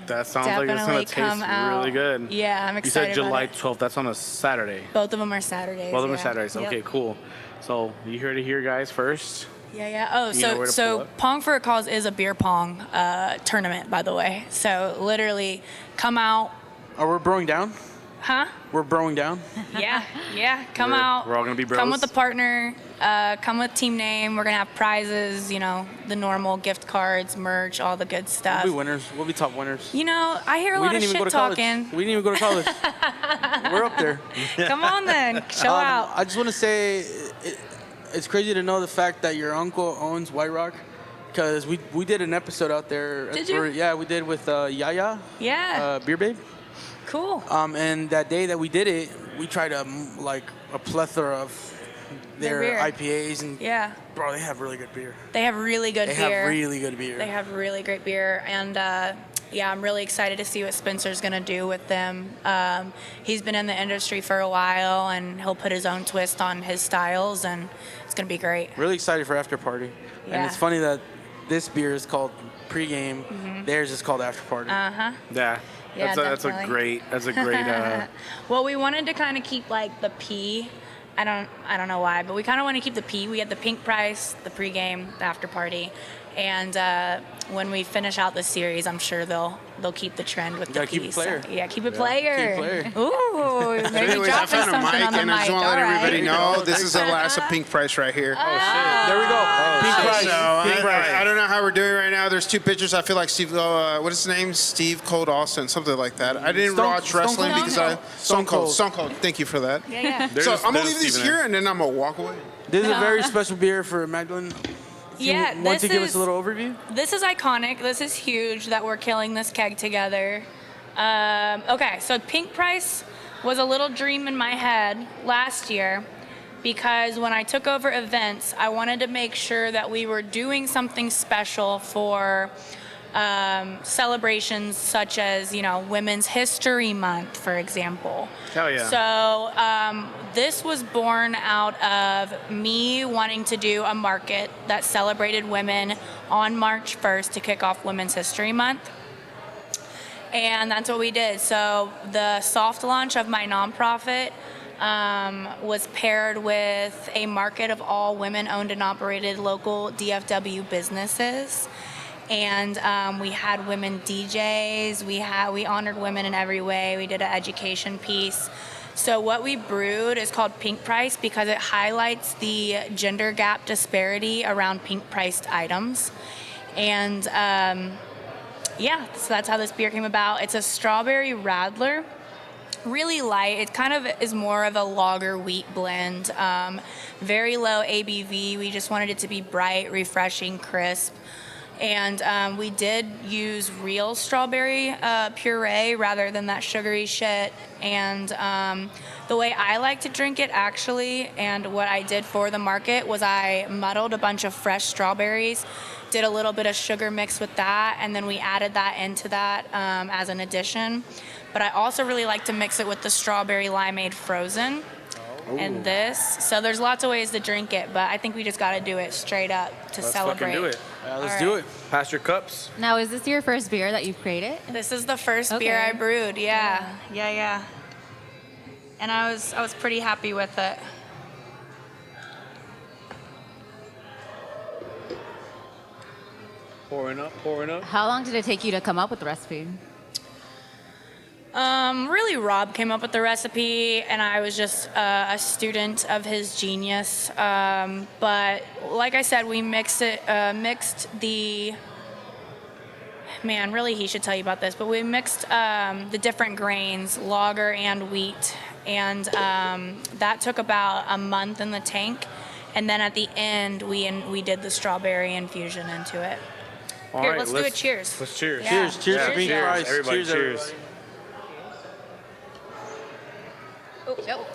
that sounds like it's going to taste really good. Yeah, I'm excited. You said July about it. 12th. That's on a Saturday. Both of them are Saturdays. Both of them yeah. are Saturdays. Yep. Okay, cool. So you heard it here, guys, first. Yeah. Oh, You know where to pull so up? Pong for a Cause is a beer pong tournament, by the way. So literally, come out. Are we broing down? Huh? We're broing down? Yeah. Come out. We're all gonna be bros. Come with a partner. Come with team name. We're gonna have prizes. The normal gift cards, merch, all the good stuff. We'll be winners. We'll be top winners. I hear a lot of shit talking. We didn't even go to college. We're up there. Come on then, show out. I just want to say, it's crazy to know the fact that your uncle owns White Rock, because we did an episode out there. Did you? Yeah, we did with Yaya, Yeah. Beer Babe. Cool. And that day that we did it, we tried a plethora of their beer. IPAs, and Yeah. bro, they have really good beer. They have really good They beer. have really good beer. They have really great beer, and yeah, I'm really excited to see what Spencer's gonna do with them. He's been in the industry for a while, and he'll put his own twist on his styles, and it's gonna be great. Really excited for after party. And Yeah. it's funny that this beer is called pregame. Theirs is called after party. Uh-huh. Yeah. Yeah, That's a definitely. great. Well, we wanted to kind of keep like the P. I don't know why, but we kind of want to keep the P. We had the pink price, the pregame, the after party, and when we finish out the series, I'm sure they'll keep the trend with the gotta P. keep it player. So, yeah, keep it player. Keep player. Ooh, maybe Anyways, I dropping found a something mic, on the and I just mic. want to let All right. everybody know this is the last of Pink Price right here. There we go. Pink So price. Pink I, price. I don't know how we're doing right now. There's two pictures. I feel like Steve, what is his name? Steve Cold Austin, something like that. I didn't watch Stone wrestling Cold? because Stone Cold. Stone Cold. Thank you for that. Yeah, yeah. So I'm gonna there's leave these Steven here and then I'm gonna walk away. This is a very special beer for Magdalene. Yeah, You want to this give us is- a little overview? This is iconic. This is huge that we're killing this keg together. Okay, so Pink Price was a little dream in my head last year because when I took over events, I wanted to make sure that we were doing something special for celebrations such as, Women's History Month, for example. Hell yeah. So this was born out of me wanting to do a market that celebrated women on March 1st to kick off Women's History Month. And that's what we did. So the soft launch of my nonprofit was paired with a market of all women-owned and operated local DFW businesses. And we had women DJs. We honored women in every way. We did an education piece. So what we brewed is called Pink Price because it highlights the gender gap disparity around pink priced items. And yeah, so that's how this beer came about. It's a strawberry radler, really light. It kind of is more of a lager wheat blend. Very low ABV. We just wanted it to be bright, refreshing, crisp. And we did use real strawberry puree rather than that sugary shit. And the way I like to drink it, actually, and what I did for the market was I muddled a bunch of fresh strawberries, did a little bit of sugar mix with that, and then we added that into that as an addition. But I also really like to mix it with the strawberry limeade frozen. And this. So there's lots of ways to drink it, but I think we just got to do it straight up to Let's celebrate. fucking do it. Let's All do right. it. Pass your cups. Now, is this your first beer that you've created? This is the first Okay. beer I brewed. Yeah. And I was pretty happy with it. Pouring up. How long did it take you to come up with the recipe? Really, Rob came up with the recipe, and I was just a student of his genius. But like I said, we mixed the. Man, really, he should tell you about this. But we mixed the different grains, lager and wheat, and that took about a month in the tank. And then at the end, we did the strawberry infusion into it. All Here, right, let's do a cheers. Let's cheers. Yeah. Cheers. Cheers to Pink Cheers. Price. Everybody, Cheers, cheers. everybody.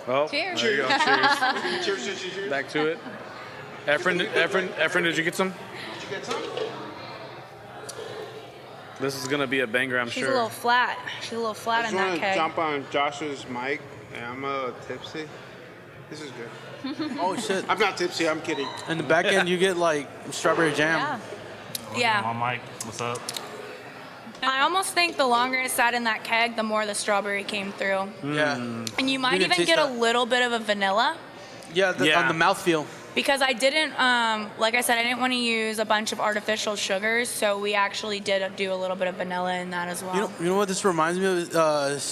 Oh, Cheers. there you go. Cheers. Back to it. Efren, did you get some? This is gonna be a banger, I'm She's sure. a little flat. She's a little flat I in just that want to keg. jump on Josh's mic, and I'm a little tipsy. This is good. Oh, shit. I'm not tipsy. I'm kidding. In the back end, you get like strawberry jam. Yeah. My mic, what's up? I almost think the longer it sat in that keg, the more the strawberry came through. Yeah. And you might You can even taste get a that. little bit of a vanilla Yeah, Yeah. on the mouthfeel. because I didn't, like I said, I didn't want to use a bunch of artificial sugars, so we actually did do a little bit of vanilla in that as well. You know what this reminds me of?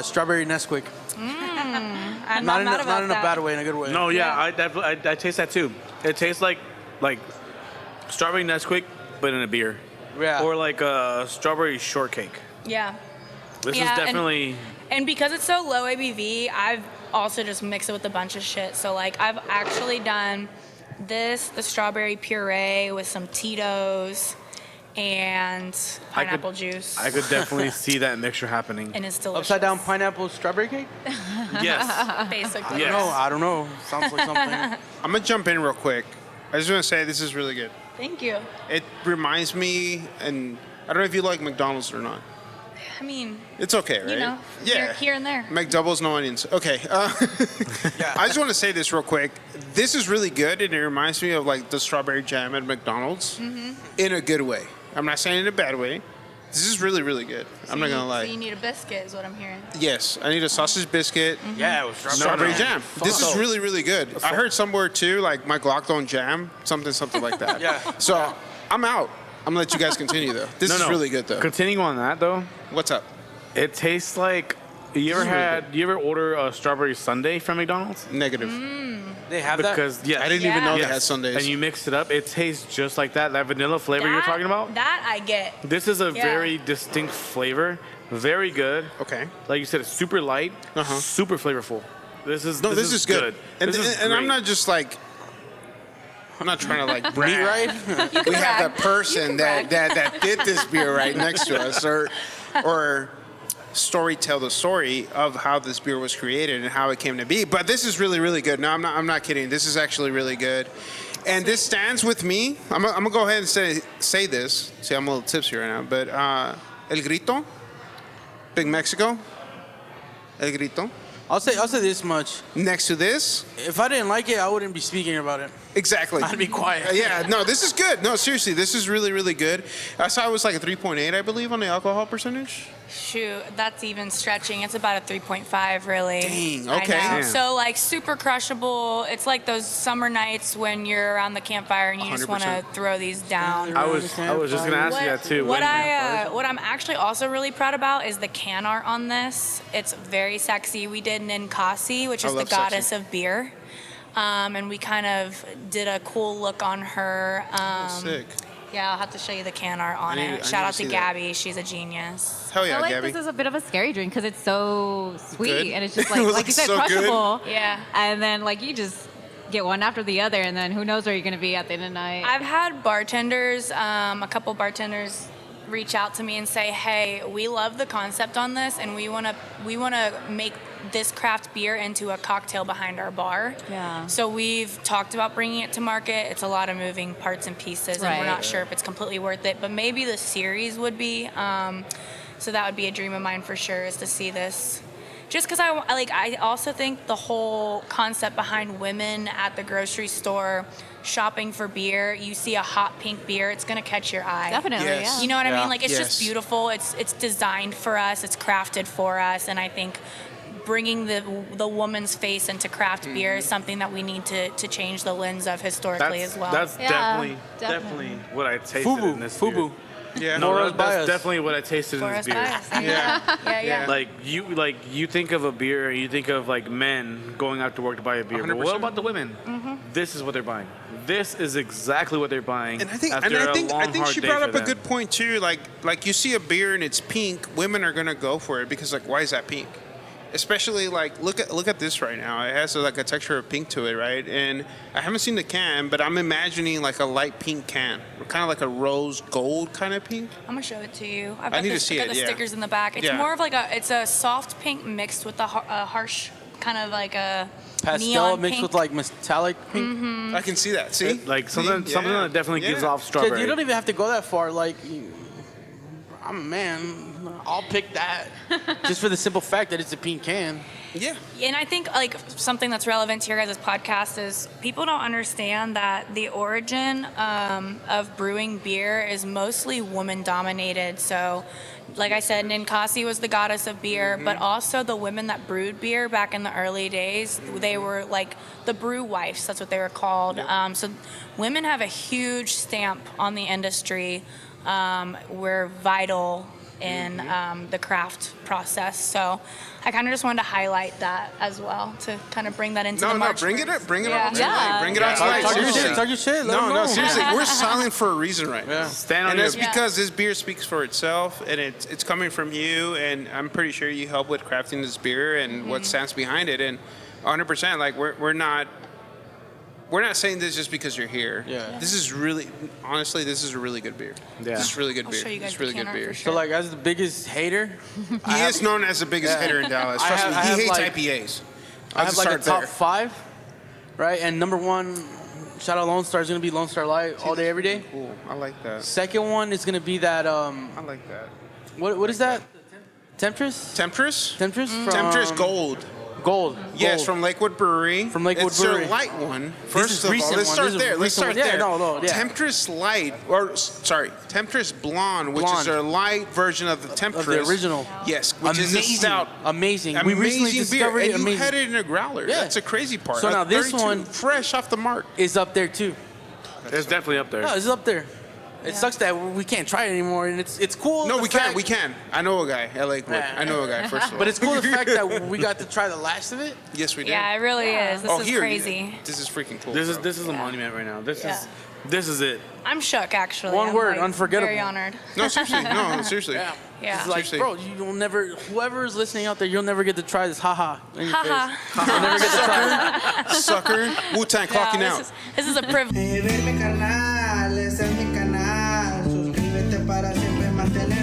Strawberry Nesquik. I'm Not not about in a that. bad way, in a good way. No, yeah, Yeah. I definitely I taste that too. It tastes like strawberry Nesquik, but in a beer. Yeah. Or like a strawberry shortcake. Yeah. This Yeah, is and- definitely. And because it's so low ABV, I've also just mixed it with a bunch of shit. So like I've actually done this, the strawberry puree with some Tito's and pineapple juice. I could definitely see that mixture happening. And it's delicious. Upside down pineapple strawberry cake? Yes. Basically. Yes. No, I don't know. Sounds like something. I'm gonna jump in real quick. I just want to say this is really good. Thank you. It reminds me, and I don't know if you like McDonald's or not. I mean, It's okay, right? you know, here and there. McDoubles, no onions. Okay. I just want to say this real quick. This is really good, and it reminds me of like the strawberry jam at McDonald's in a good way. I'm not saying in a bad way. This is really, really good. I'm not gonna lie. So you need a biscuit, is what I'm hearing. Yes, I need a sausage biscuit. Yeah, it was Strawberry jam. This is Fuck. really, really good. I heard somewhere too, like my Glock don't jam, something like that. Yeah. So I'm out. I'm gonna let you guys continue though. This is really good though. Continuing on that though, What's up? it tastes like. You ever order a strawberry sundae from McDonald's? Negative. They have that? Because yes, I didn't even know Yeah. they had Sundays. And you mix it up, it tastes just like that. That vanilla flavor you're talking about. That I get. This is a Yeah. very distinct flavor. Very good. Okay. Like you said, it's super light, super flavorful. This is good. And, This is and I'm great. not just like. I'm not trying to like brag. Meat, right? We have the person that did this beer right next to us, or tell the story of how this beer was created and how it came to be. But this is really, really good. No, I'm not kidding. This is actually really good. And this stands with me. I'm gonna go ahead and say this. See, I'm a little tipsy right now. But El Grito, Big Mexico, El Grito. I'll say this much. Next to this, If I didn't like it, I wouldn't be speaking about it. exactly. I'd be quiet. Yeah, no, this is good. No, seriously, this is really, really good. I saw it was like a 3.8, I believe, on the alcohol percentage. Shoot, that's even stretching. It's about a 3.5, really. Dang, I okay. know. Damn. So, like, super crushable. It's like those summer nights when you're around the campfire and you just want to 100%. throw these down. I was just gonna ask you that too. What I'm actually also really proud about is the can art on this. It's very sexy. We did Ninkasi, which I is the love goddess sexy. of beer. And we kind of did a cool look on her. Sick. Yeah, I'll have to show you the can art on I need it. to Shout out see to that. Gabby. She's a genius. Hell I yeah, feel like Gabby. this is a bit of a scary drink because it's so sweet Good. and it's just It was, like you said, so good. crushable. Yeah. And then like you just get one after the other, and then who knows where you're gonna be at the end of the night. I've had bartenders, a couple bartenders, reach out to me and say, "Hey, we love the concept on this, and we wanna make this craft beer into a cocktail behind our bar." Yeah. So we've talked about bringing it to market. It's a lot of moving parts and pieces, and we're Right. not sure if it's completely worth it. But maybe the series would be. So that would be a dream of mine for sure, is to see this. Just because I also think the whole concept behind women at the grocery store shopping for beer, you see a hot pink beer, it's gonna catch your eye. Definitely, Yes. yeah. You know what I Yeah. mean? Like, it's Yes. just beautiful. It's designed for us. It's crafted for us, and I think bringing the woman's face into craft beer is something that we need to change the lens of historically as well. That's Yeah, definitely what I tasted Fubu. in this Fubu. beer. Yeah. No, Laura's that's bias. definitely what I tasted For in us this beer. guys. Yeah. Yeah. Like you think of a beer, you think of like men going out to work to buy a beer. But 100%. what about the women? This is what they're buying. This is exactly what they're buying. And I think after a long, I think hard she day brought for up a them. good point too. Like you see a beer and it's pink, women are gonna go for it because like why is that pink? Especially like look at this right now. It has like a texture of pink to it, right? And I haven't seen the can, but I'm imagining like a light pink can, kind of like a rose gold kind of pink. I'm gonna show it to you. I need to see got it, the yeah. stickers in the back. It's Yeah. more of like it's a soft pink mixed with a harsh kind of like a Pastel neon mixed pink. with like metallic pink. I can see that. See, Like See? something Yeah. that definitely gives Yeah. off Kid, strawberry. you don't even have to go that far. Like, I'm a man. I'll pick that just for the simple fact that it's a pink can. Yeah. And I think like something that's relevant to your guys' podcast is people don't understand that the origin of brewing beer is mostly woman dominated. So like I said, Ninkasi was the goddess of beer, but also the women that brewed beer back in the early days, they were like the brew wives. That's what they were called. So women have a huge stamp on the industry. We're vital in the craft process. So I kind of just wanted to highlight that as well to kind of bring that into the March bring it brews. up, bring it Yeah. up tonight. Yeah. Bring it out Yeah. tonight. Talk your Seriously. shit. Talk your shit. Let 'em No, know. seriously, we're silent for a reason right now. Yeah. Stand on And that's your because this beer speaks for itself, and it's coming from you, and I'm pretty sure you help with crafting this beer and what stands behind it, and 100%. Like we're not we're not saying this just because you're here. Yeah. This is really, honestly, this is a really good beer. Yeah. This is really good I'll beer. show you guys It's really the good canner beer. for So sure. like as the biggest hater, He is known as the biggest Yeah. hitter in Dallas. I Trust have- me, I he have, hates like- IPAs. I have like a start top there. 5, right? And number 1, shout out Lone Star, is gonna be Lone Star Light all day, every day. Cool. I like that. Second one is gonna be that I like that. what is that? Temptress? Temptress? Temptress from Temptress Gold. Gold. Yes, Gold. from Lakewood Brewery. From Lakewood it's Brewery. It's their light one. This First is of all, recent let's one. start This is there. Let's recent start one. Yeah, there. no, yeah. Temptress Light, or sorry, Temptress Blonde, which is Blonde. their light version of the Temptress. Of the original. Yes, which is a Amazing. stout. Amazing. We recently Amazing beer. discovered it. And you Amazing. had it in a growler. Yeah. That's a crazy part. So now this 32, one- fresh off the mark. Is up there too. It's definitely up there. No, it's up there. It sucks that we can't try it anymore, and it's cool. No, the we fact- can. We can. I know a guy at Lakewood. Yeah. I know a guy. First of all, But it's cool the fact that we got to try the last of it. yes, we did. Yeah, it really is. This is here, crazy. This is freaking cool. This bro. is a monument right now. This Yeah. is it. I'm shook, actually. One I'm, word, like, unforgettable. Very honored. No, seriously. No, seriously. Yeah. Yeah. It's like, Seriously. bro, you'll never. Whoever is listening out there, you'll never get to try this. Haha. In your Haha. face. You'll never get to try it. Sucker. Wu-Tang clocking out. This is a privilege. Verme carnal, ese es mi canal. Suscríbete para siempre mantener